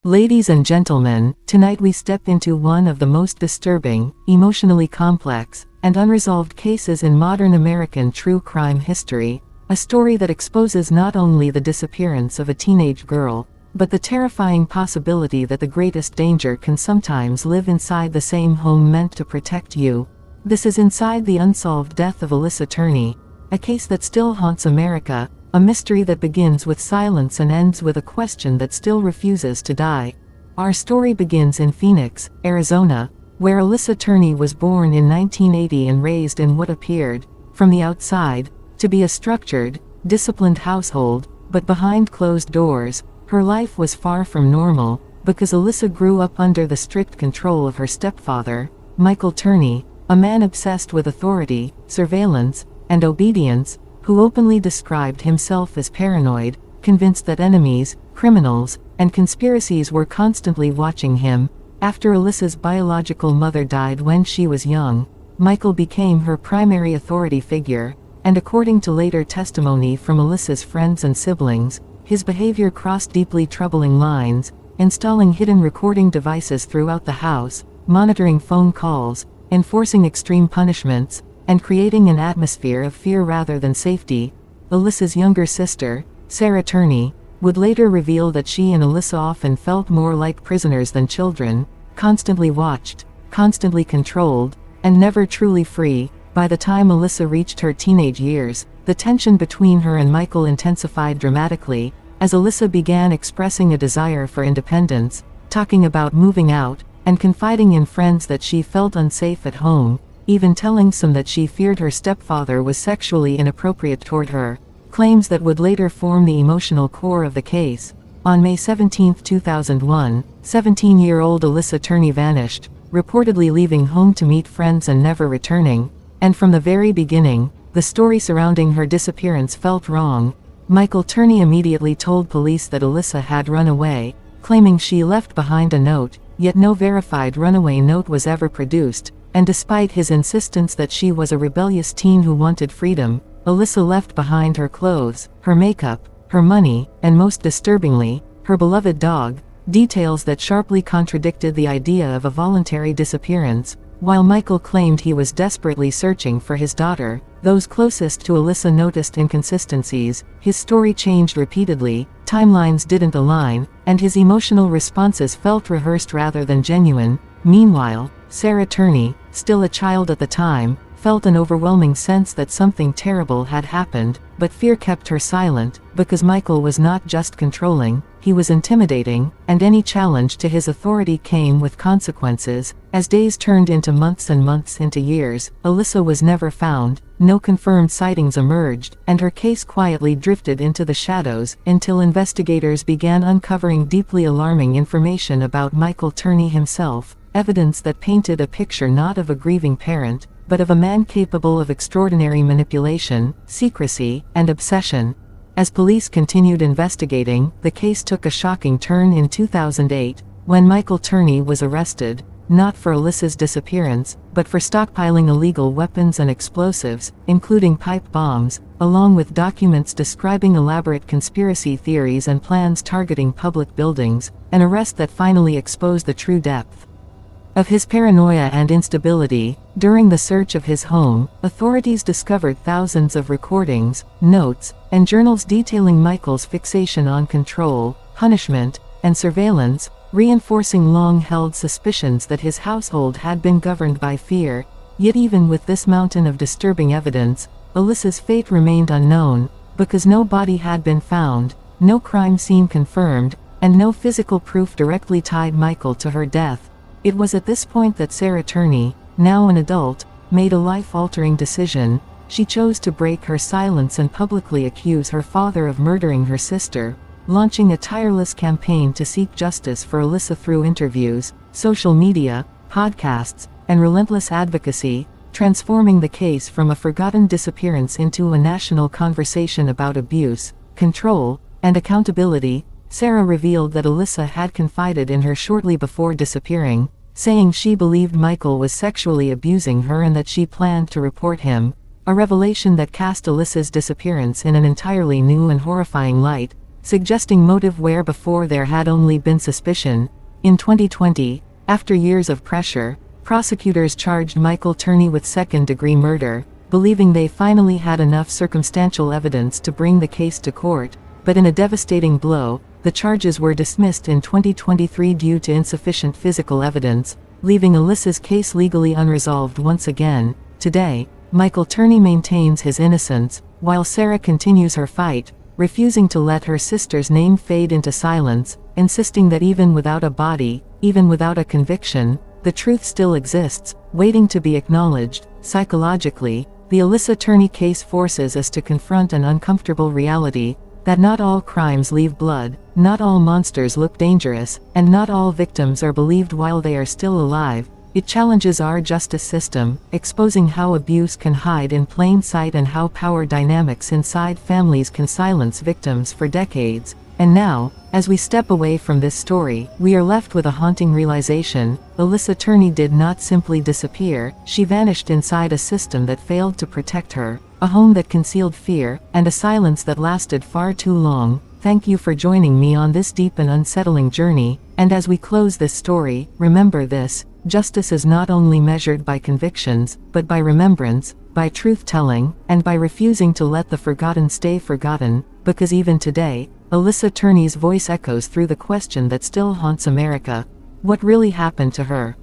Ladies and gentlemen, tonight we step into one of the most disturbing, emotionally complex, and unresolved cases in modern American true crime history, a story that exposes not only the disappearance of a teenage girl, but the terrifying possibility that the greatest danger can sometimes live inside the same home meant to protect you. This is Inside the Unsolved Death of Alissa Turney, a case that still haunts America, a mystery that begins with silence and ends with a question that still refuses to die. Our story begins in Phoenix, Arizona, where Alissa Turney was born in 1980 and raised in what appeared, from the outside, to be a structured, disciplined household, but behind closed doors, her life was far from normal, because Alissa grew up under the strict control of her stepfather, Michael Turney, a man obsessed with authority, surveillance, and obedience, who openly described himself as paranoid, convinced that enemies, criminals, and conspiracies were constantly watching him. After Alissa's biological mother died when she was young, Michael became her primary authority figure, and according to later testimony from Alissa's friends and siblings, his behavior crossed deeply troubling lines, installing hidden recording devices throughout the house, monitoring phone calls, enforcing extreme punishments, and creating an atmosphere of fear rather than safety. Alissa's younger sister, Sarah Turney, would later reveal that she and Alissa often felt more like prisoners than children, constantly watched, constantly controlled, and never truly free. By the time Alissa reached her teenage years, the tension between her and Michael intensified dramatically, as Alissa began expressing a desire for independence, talking about moving out, and confiding in friends that she felt unsafe at home, even telling some that she feared her stepfather was sexually inappropriate toward her, claims that would later form the emotional core of the case. On May 17, 2001, 17-year-old Alissa Turney vanished, reportedly leaving home to meet friends and never returning, and from the very beginning, the story surrounding her disappearance felt wrong. Michael Turney immediately told police that Alissa had run away, claiming she left behind a note, yet no verified runaway note was ever produced. And despite his insistence that she was a rebellious teen who wanted freedom, Alissa left behind her clothes, her makeup, her money, and most disturbingly, her beloved dog, details that sharply contradicted the idea of a voluntary disappearance. While Michael claimed he was desperately searching for his daughter, those closest to Alissa noticed inconsistencies. His story changed repeatedly, timelines didn't align, and his emotional responses felt rehearsed rather than genuine. Meanwhile, Sarah Turney, still a child at the time, felt an overwhelming sense that something terrible had happened, but fear kept her silent, because Michael was not just controlling, he was intimidating, and any challenge to his authority came with consequences. As days turned into months and months into years, Alissa was never found, no confirmed sightings emerged, and her case quietly drifted into the shadows, until investigators began uncovering deeply alarming information about Michael Turney himself, evidence that painted a picture not of a grieving parent, but of a man capable of extraordinary manipulation, secrecy, and obsession. As police continued investigating, the case took a shocking turn in 2008, when Michael Turney was arrested, not for Alissa's disappearance, but for stockpiling illegal weapons and explosives, including pipe bombs, along with documents describing elaborate conspiracy theories and plans targeting public buildings, an arrest that finally exposed the true depth of his paranoia and instability. During the search of his home, authorities discovered thousands of recordings, notes, and journals detailing Michael's fixation on control, punishment, and surveillance, reinforcing long-held suspicions that his household had been governed by fear. Yet even with this mountain of disturbing evidence, Alissa's fate remained unknown, because no body had been found, no crime scene confirmed, and no physical proof directly tied Michael to her death. It was at this point that Sarah Turney, now an adult, made a life-altering decision. She chose to break her silence and publicly accuse her father of murdering her sister, launching a tireless campaign to seek justice for Alissa through interviews, social media, podcasts, and relentless advocacy, transforming the case from a forgotten disappearance into a national conversation about abuse, control, and accountability. Sarah revealed that Alissa had confided in her shortly before disappearing, saying she believed Michael was sexually abusing her and that she planned to report him, a revelation that cast Alissa's disappearance in an entirely new and horrifying light. suggesting motive where before there had only been suspicion. In 2020, after years of pressure, prosecutors charged Michael Turney with second-degree murder, believing they finally had enough circumstantial evidence to bring the case to court, but in a devastating blow, the charges were dismissed in 2023 due to insufficient physical evidence, leaving Alissa's case legally unresolved once again. Today, Michael Turney maintains his innocence, while Sarah continues her fight, refusing to let her sister's name fade into silence, insisting that even without a body, even without a conviction, the truth still exists, waiting to be acknowledged. Psychologically, the Alissa Turney case forces us to confront an uncomfortable reality, that not all crimes leave blood, not all monsters look dangerous, and not all victims are believed while they are still alive. It challenges our justice system, exposing how abuse can hide in plain sight and how power dynamics inside families can silence victims for decades. And now, as we step away from this story, we are left with a haunting realization: Alissa Turney did not simply disappear, she vanished inside a system that failed to protect her, a home that concealed fear, and a silence that lasted far too long. Thank you for joining me on this deep and unsettling journey, and as we close this story, remember this: justice is not only measured by convictions, but by remembrance, by truth-telling, and by refusing to let the forgotten stay forgotten, because even today, Alissa Turney's voice echoes through the question that still haunts America: what really happened to her?